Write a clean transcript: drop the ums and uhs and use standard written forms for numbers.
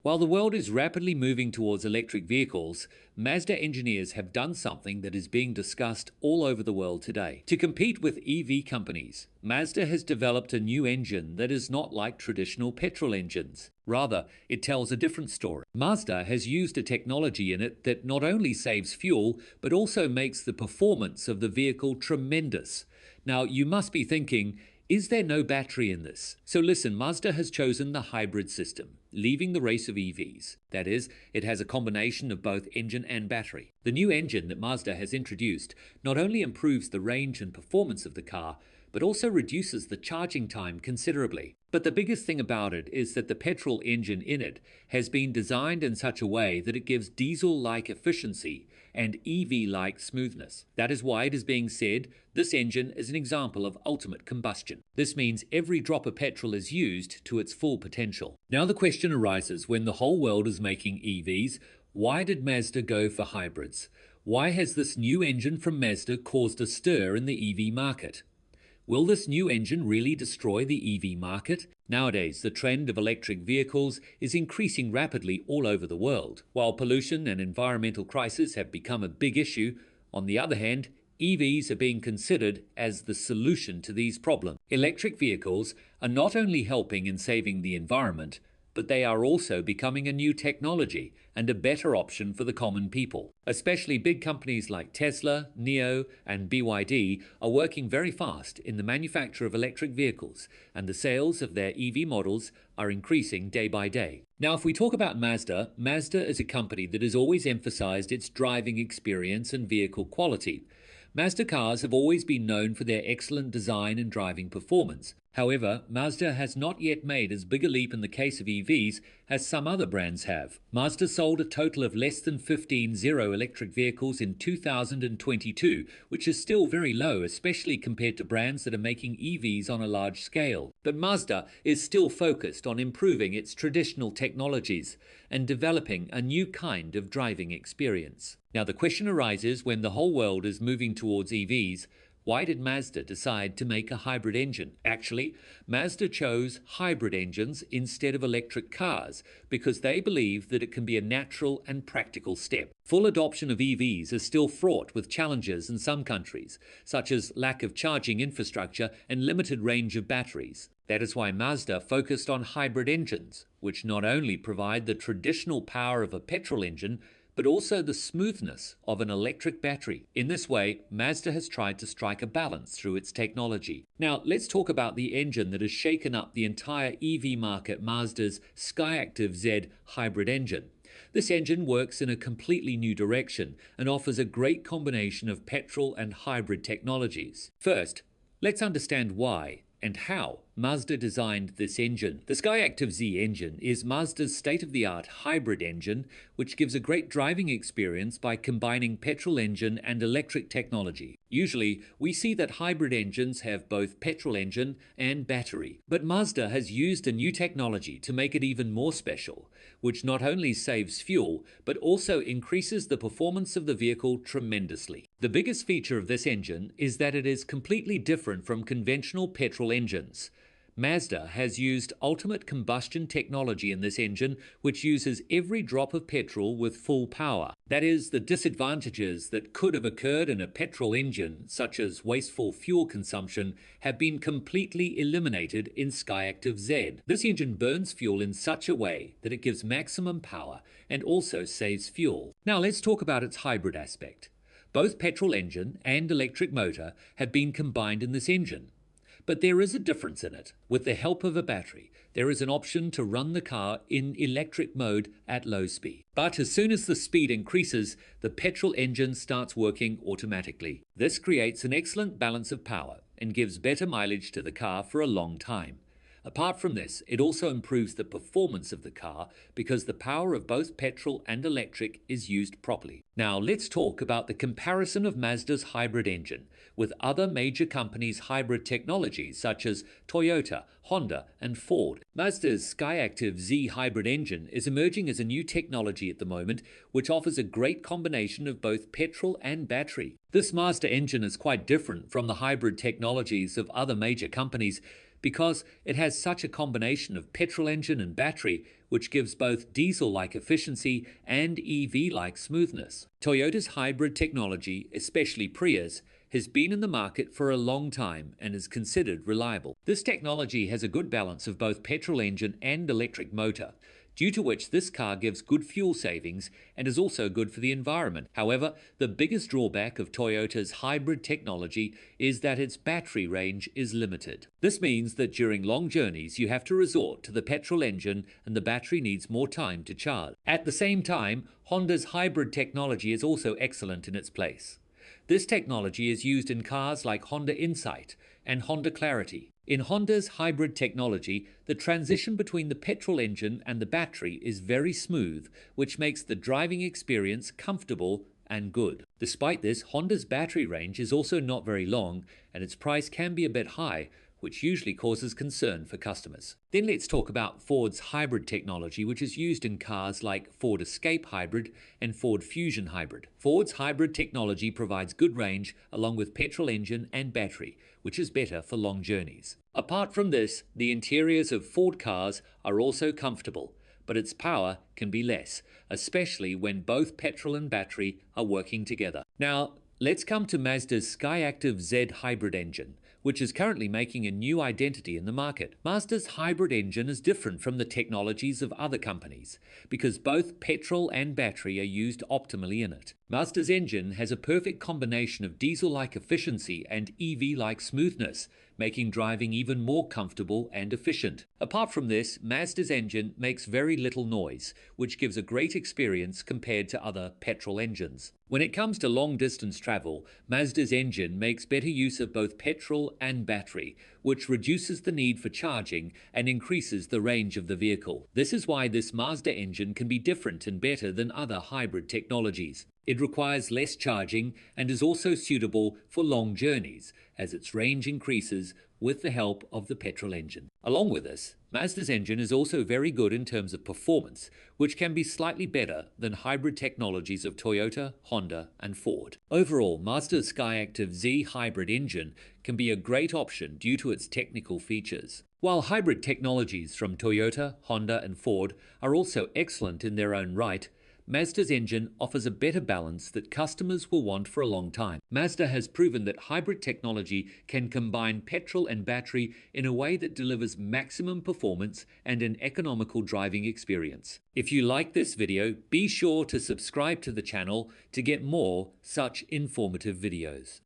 While the world is rapidly moving towards electric vehicles, Mazda engineers have done something that is being discussed all over the world today. To compete with EV companies, Mazda has developed a new engine that is not like traditional petrol engines. Rather, it tells a different story. Mazda has used a technology in it that not only saves fuel, but also makes the performance of the vehicle tremendous. Now, you must be thinking, is there no battery in this? So listen, Mazda has chosen the hybrid system, leaving the race of EVs. That is, it has a combination of both engine and battery. The new engine that Mazda has introduced not only improves the range and performance of the car, but also reduces the charging time considerably. But the biggest thing about it is that the petrol engine in it has been designed in such a way that it gives diesel-like efficiency and EV-like smoothness. That is why it is being said this engine is an example of ultimate combustion. This means every drop of petrol is used to its full potential. Now the question arises, when the whole world is making EVs, why did Mazda go for hybrids? Why has this new engine from Mazda caused a stir in the EV market? Will this new engine really destroy the EV market? Nowadays, the trend of electric vehicles is increasing rapidly all over the world. While pollution and environmental crisis have become a big issue, on the other hand, EVs are being considered as the solution to these problems. Electric vehicles are not only helping in saving the environment, but they are also becoming a new technology and a better option for the common people. Especially big companies like Tesla, NIO, and BYD are working very fast in the manufacture of electric vehicles, and the sales of their EV models are increasing day by day. Now, if we talk about Mazda, Mazda is a company that has always emphasized its driving experience and vehicle quality. Mazda cars have always been known for their excellent design and driving performance. However, Mazda has not yet made as big a leap in the case of EVs as some other brands have. Mazda sold a total of less than 15 zero electric vehicles in 2022, which is still very low, especially compared to brands that are making EVs on a large scale. But Mazda is still focused on improving its traditional technologies and developing a new kind of driving experience. Now, the question arises, when the whole world is moving towards EVs, why did Mazda decide to make a hybrid engine? Actually, Mazda chose hybrid engines instead of electric cars because they believe that it can be a natural and practical step. Full adoption of EVs is still fraught with challenges in some countries, such as lack of charging infrastructure and limited range of batteries. That is why Mazda focused on hybrid engines, which not only provide the traditional power of a petrol engine, but also the smoothness of an electric battery. In this way, Mazda has tried to strike a balance through its technology. Now, let's talk about the engine that has shaken up the entire EV market, Mazda's Skyactiv Z hybrid engine. This engine works in a completely new direction and offers a great combination of petrol and hybrid technologies. First, let's understand why and how Mazda designed this engine. The Skyactiv Z engine is Mazda's state-of-the-art hybrid engine, which gives a great driving experience by combining petrol engine and electric technology. Usually, we see that hybrid engines have both petrol engine and battery, but Mazda has used a new technology to make it even more special, which not only saves fuel, but also increases the performance of the vehicle tremendously. The biggest feature of this engine is that it is completely different from conventional petrol engines. Mazda has used ultimate combustion technology in this engine, which uses every drop of petrol with full power. That is, the disadvantages that could have occurred in a petrol engine, such as wasteful fuel consumption, have been completely eliminated in Skyactiv Z. This engine burns fuel in such a way that it gives maximum power and also saves fuel. Now let's talk about its hybrid aspect. Both petrol engine and electric motor have been combined in this engine. But there is a difference in it. With the help of a battery, there is an option to run the car in electric mode at low speed. But as soon as the speed increases, the petrol engine starts working automatically. This creates an excellent balance of power and gives better mileage to the car for a long time. Apart from this, it also improves the performance of the car because the power of both petrol and electric is used properly. Now let's talk about the comparison of Mazda's hybrid engine with other major companies' hybrid technologies such as Toyota, Honda, and Ford. Mazda's Skyactiv Z hybrid engine is emerging as a new technology at the moment, which offers a great combination of both petrol and battery. This Mazda engine is quite different from the hybrid technologies of other major companies because it has such a combination of petrol engine and battery, which gives both diesel-like efficiency and EV-like smoothness. Toyota's hybrid technology, especially Prius, has been in the market for a long time and is considered reliable. This technology has a good balance of both petrol engine and electric motor, due to which this car gives good fuel savings and is also good for the environment. However, the biggest drawback of Toyota's hybrid technology is that its battery range is limited. This means that during long journeys you have to resort to the petrol engine and the battery needs more time to charge. At the same time, Honda's hybrid technology is also excellent in its place. This technology is used in cars like Honda Insight and Honda Clarity. In Honda's hybrid technology, the transition between the petrol engine and the battery is very smooth, which makes the driving experience comfortable and good. Despite this, Honda's battery range is also not very long, and its price can be a bit high, which usually causes concern for customers. Then let's talk about Ford's hybrid technology, which is used in cars like Ford Escape Hybrid and Ford Fusion Hybrid. Ford's hybrid technology provides good range along with petrol engine and battery, which is better for long journeys. Apart from this, the interiors of Ford cars are also comfortable, but its power can be less, especially when both petrol and battery are working together. Now, let's come to Mazda's Skyactiv Z hybrid engine, which is currently making a new identity in the market. Mazda's hybrid engine is different from the technologies of other companies because both petrol and battery are used optimally in it. Mazda's engine has a perfect combination of diesel-like efficiency and EV-like smoothness, making driving even more comfortable and efficient. Apart from this, Mazda's engine makes very little noise, which gives a great experience compared to other petrol engines. When it comes to long-distance travel, Mazda's engine makes better use of both petrol and battery, which reduces the need for charging and increases the range of the vehicle. This is why this Mazda engine can be different and better than other hybrid technologies. It requires less charging and is also suitable for long journeys, as its range increases with the help of the petrol engine. Along with this, Mazda's engine is also very good in terms of performance, which can be slightly better than hybrid technologies of Toyota, Honda, and Ford. Overall, Mazda's Skyactiv Z hybrid engine can be a great option due to its technical features. While hybrid technologies from Toyota, Honda, and Ford are also excellent in their own right, Mazda's engine offers a better balance that customers will want for a long time. Mazda has proven that hybrid technology can combine petrol and battery in a way that delivers maximum performance and an economical driving experience. If you like this video, be sure to subscribe to the channel to get more such informative videos.